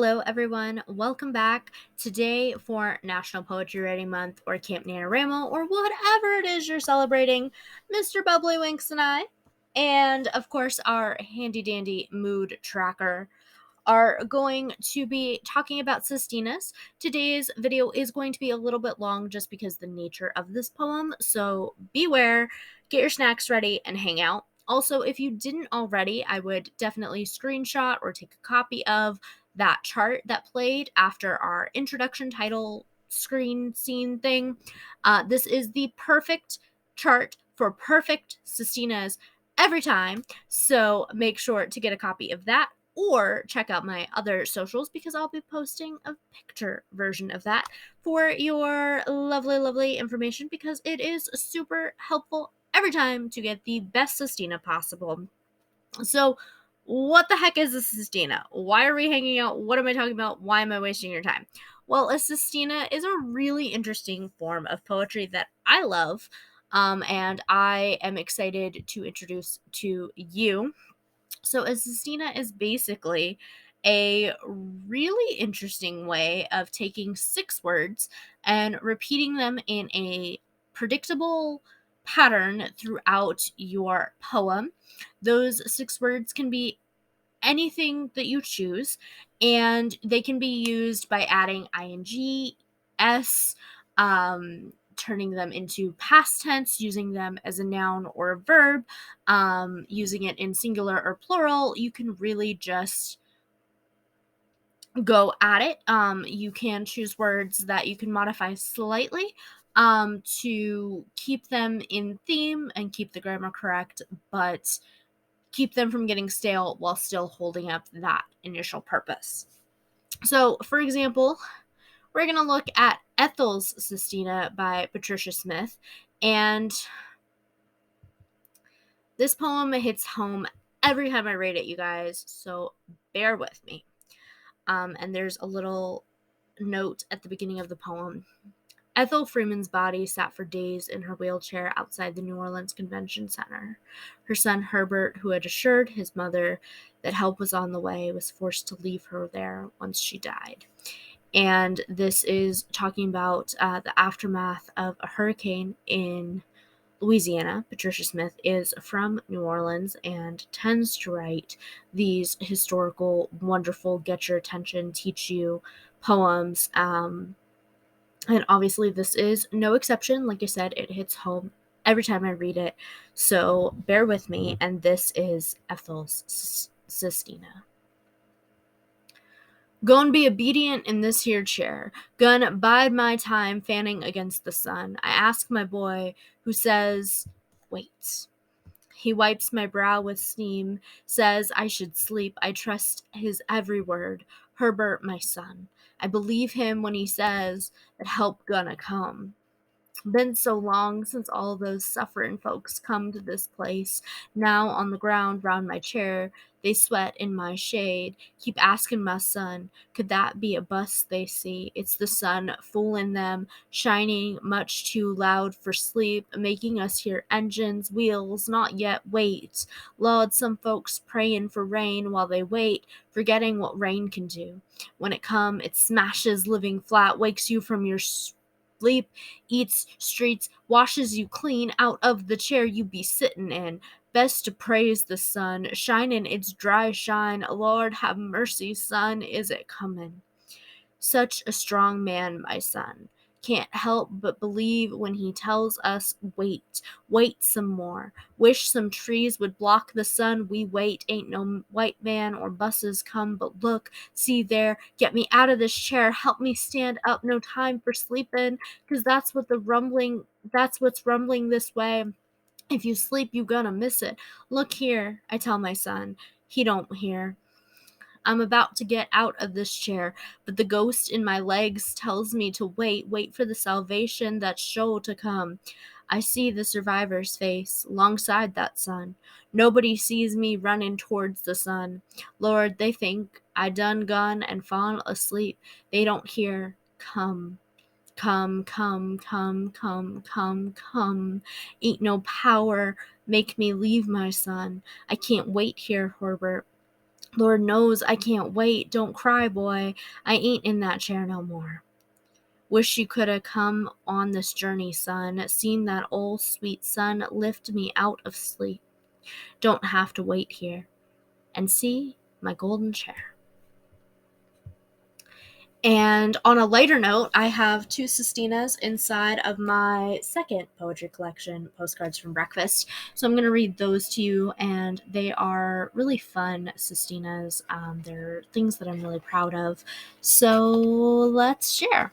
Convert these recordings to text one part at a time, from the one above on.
Hello, everyone. Welcome back. Today, for National Poetry Writing Month or Camp NaPoWriMo or whatever it is you're celebrating, Mr. Bubbly Winks and I, and of course, our handy dandy mood tracker, are going to be talking about sestinas. Today's video is going to be a little bit long just because the nature of this poem, so beware, get your snacks ready, and hang out. Also, if you didn't already, I would definitely screenshot or take a copy of that chart that played after our introduction title screen scene thing. This is the perfect chart for perfect sestinas every time, so make sure to get a copy of that or check out my other socials because I'll be posting a picture version of that for your lovely information because it is super helpful every time to get the best sestina possible. So, what the heck is a sestina? Why are we hanging out? What am I talking about? Why am I wasting your time? Well, a sestina is a really interesting form of poetry that I love, and I am excited to introduce to you. So, a sestina is basically a really interesting way of taking six words and repeating them in a predictable pattern throughout your poem. Those six words can be anything that you choose, and they can be used by adding ing, s, turning them into past tense, using them as a noun or a verb, using it in singular or plural. You can really just go at it. You can choose words that you can modify slightly to keep them in theme and keep the grammar correct, but keep them from getting stale while still holding up that initial purpose. So, for example, we're going to look at Ethel's Sestina by Patricia Smith, and this poem hits home every time I read it, you guys, so bear with me. And there's a little note at the beginning of the poem. Ethel Freeman's body sat for days in her wheelchair outside the New Orleans Convention Center. Her son Herbert, who had assured his mother that help was on the way, was forced to leave her there once she died. And this is talking about the aftermath of a hurricane in Louisiana. Patricia Smith is from New Orleans and tends to write these historical, wonderful, get your attention, teach you poems. And obviously, this is no exception. Like I said, it hits home every time I read it. So bear with me. And this is Ethel's Sestina. Goin' be obedient in this here chair. Gun bide my time fanning against the sun. I ask my boy, who says, wait. He wipes my brow with steam, says I should sleep. I trust his every word. Herbert, my son. I believe him when he says that help gonna come. Been so long since all those sufferin' folks come to this place. Now on the ground round my chair, they sweat in my shade. Keep asking my son, could that be a bus they see? It's the sun foolin' them, shining much too loud for sleep, making us hear engines, wheels, not yet wait. Lord, some folks prayin' for rain while they wait, forgetting what rain can do. When it come, it smashes living flat, wakes you from your sleep, eats streets, washes you clean out of the chair you be sittin' in. Best to praise the sun, shinin' its dry shine. Lord, have mercy, son, is it comin'? Such a strong man, my son. Can't help but believe when he tells us, wait, wait some more. Wish some trees would block the sun. We wait, ain't no white man or buses come, but look, see there, get me out of this chair, help me stand up, no time for sleepin', 'cause that's what's rumbling this way. If you sleep, you gonna miss it. Look here, I tell my son. He don't hear. I'm about to get out of this chair, but the ghost in my legs tells me to wait for the salvation that's sure to come. I see the survivor's face alongside that sun. Nobody sees me running towards the sun. Lord, they think I done gone and fallen asleep. They don't hear. Come. Come, come, come, come, come, come. Ain't no power make me leave my son. I can't wait here, Herbert. Lord knows I can't wait. Don't cry, boy. I ain't in that chair no more. Wish you could have come on this journey, son. Seen that old sweet sun lift me out of sleep. Don't have to wait here. And see my golden chair. And on a lighter note, I have two sestinas inside of my second poetry collection, Postcards from Breakfast. So I'm going to read those to you, and they are really fun sestinas. They're things that I'm really proud of. So let's share.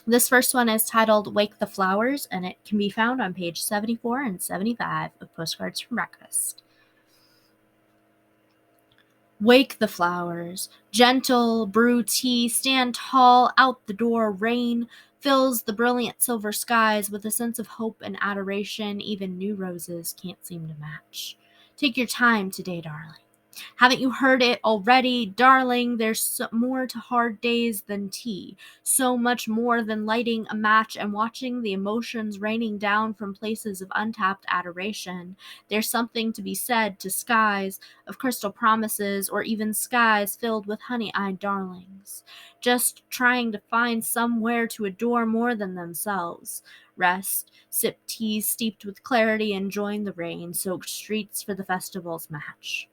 This first one is titled Wake the Flowers, and it can be found on page 74 and 75 of Postcards from Breakfast. Wake the flowers, gentle, brew tea, stand tall, out the door, rain fills the brilliant silver skies with a sense of hope and adoration even new roses can't seem to match. Take your time today, darling. Haven't you heard it already, darling? There's more to hard days than tea. So much more than lighting a match and watching the emotions raining down from places of untapped adoration. There's something to be said to skies of crystal promises, or even skies filled with honey-eyed darlings, just trying to find somewhere to adore more than themselves. Rest, sip tea steeped with clarity, and join the rain-soaked streets for the festival's match.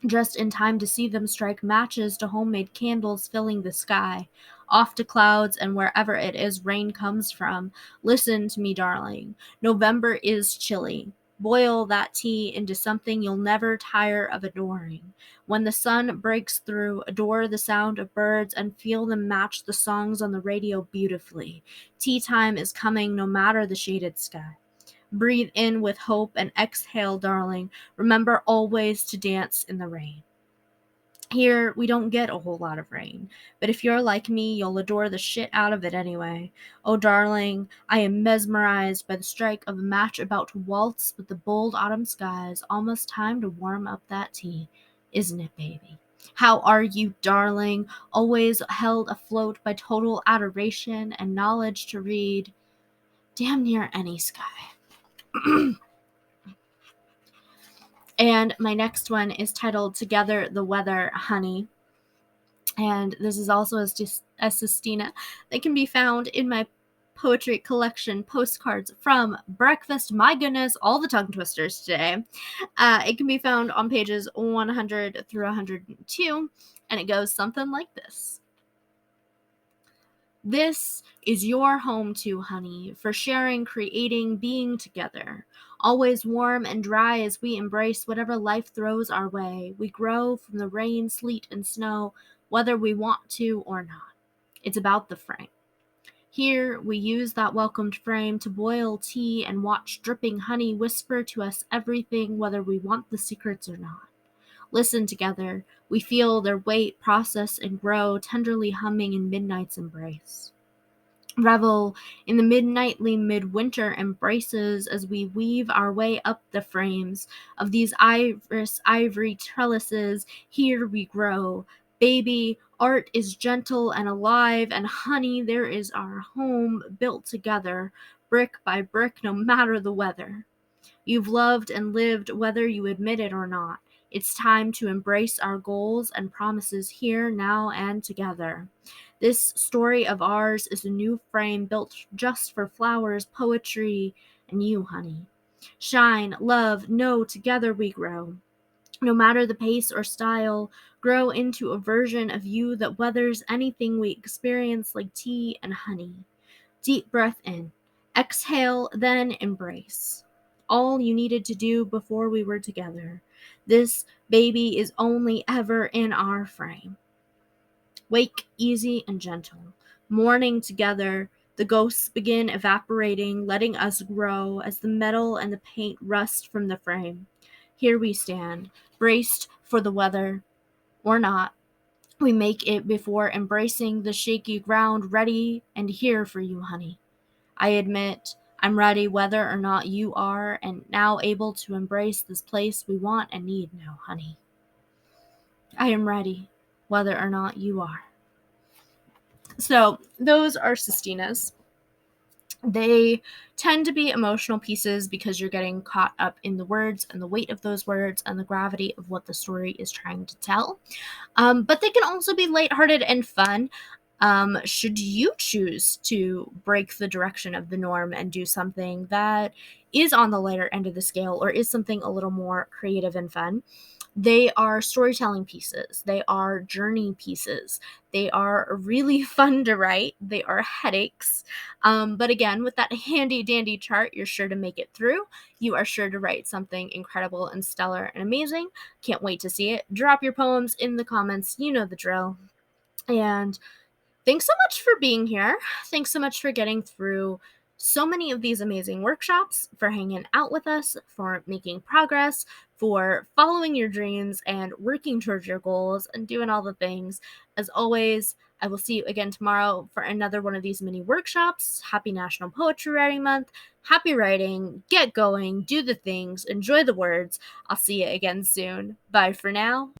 Just in time to see them strike matches to homemade candles filling the sky. Off to clouds and wherever it is rain comes from. Listen to me, darling. November is chilly. Boil that tea into something you'll never tire of adoring. When the sun breaks through, adore the sound of birds and feel them match the songs on the radio beautifully. Tea time is coming no matter the shaded sky. Breathe in with hope and exhale, darling. Remember always to dance in the rain. Here, we don't get a whole lot of rain, but if you're like me, you'll adore the shit out of it anyway. Oh, darling, I am mesmerized by the strike of a match about to waltz with the bold autumn skies. Almost time to warm up that tea, isn't it, baby? How are you, darling? Always held afloat by total adoration and knowledge to read damn near any sky. And my next one is titled Together the Weather, Honey. And this is also a sestina that can be found in my poetry collection, Postcards from Breakfast. My goodness, all the tongue twisters today. It can be found on pages 100 through 102, and it goes something like this. This is your home too, honey, for sharing, creating, being together. Always warm and dry as we embrace whatever life throws our way. We grow from the rain, sleet, and snow, whether we want to or not. It's about the frame. Here, we use that welcomed frame to boil tea and watch dripping honey whisper to us everything, whether we want the secrets or not. Listen together. We feel their weight, process, and grow, tenderly humming in midnight's embrace. Revel in the midnightly midwinter embraces as we weave our way up the frames of these ivory trellises. Here we grow. Baby, art is gentle and alive, and honey, there is our home built together, brick by brick, no matter the weather. You've loved and lived whether you admit it or not. It's time to embrace our goals and promises here, now, and together. This story of ours is a new frame built just for flowers, poetry, and you, honey. Shine, love, know together we grow. No matter the pace or style, grow into a version of you that weathers anything we experience like tea and honey. Deep breath in. Exhale, then embrace. All you needed to do before we were together. This baby is only ever in our frame. Wake easy and gentle. Morning together, the ghosts begin evaporating, letting us grow as the metal and the paint rust from the frame. Here we stand, braced for the weather, or not. We make it before embracing the shaky ground, ready and here for you, honey. I admit I'm ready whether or not you are, and now able to embrace this place we want and need now, honey. I am ready whether or not you are. So those are sestinas. They tend to be emotional pieces because you're getting caught up in the words and the weight of those words and the gravity of what the story is trying to tell. But they can also be lighthearted and fun. Should you choose to break the direction of the norm and do something that is on the lighter end of the scale or is something a little more creative and fun? They are storytelling pieces. They are journey pieces. They are really fun to write. They are headaches. But again, with that handy dandy chart, you're sure to make it through. You are sure to write something incredible and stellar and amazing. Can't wait to see it. Drop your poems in the comments. You know the drill. And thanks so much for being here. Thanks so much for getting through so many of these amazing workshops, for hanging out with us, for making progress, for following your dreams and working towards your goals and doing all the things. As always, I will see you again tomorrow for another one of these mini workshops. Happy National Poetry Writing Month. Happy writing. Get going. Do the things. Enjoy the words. I'll see you again soon. Bye for now.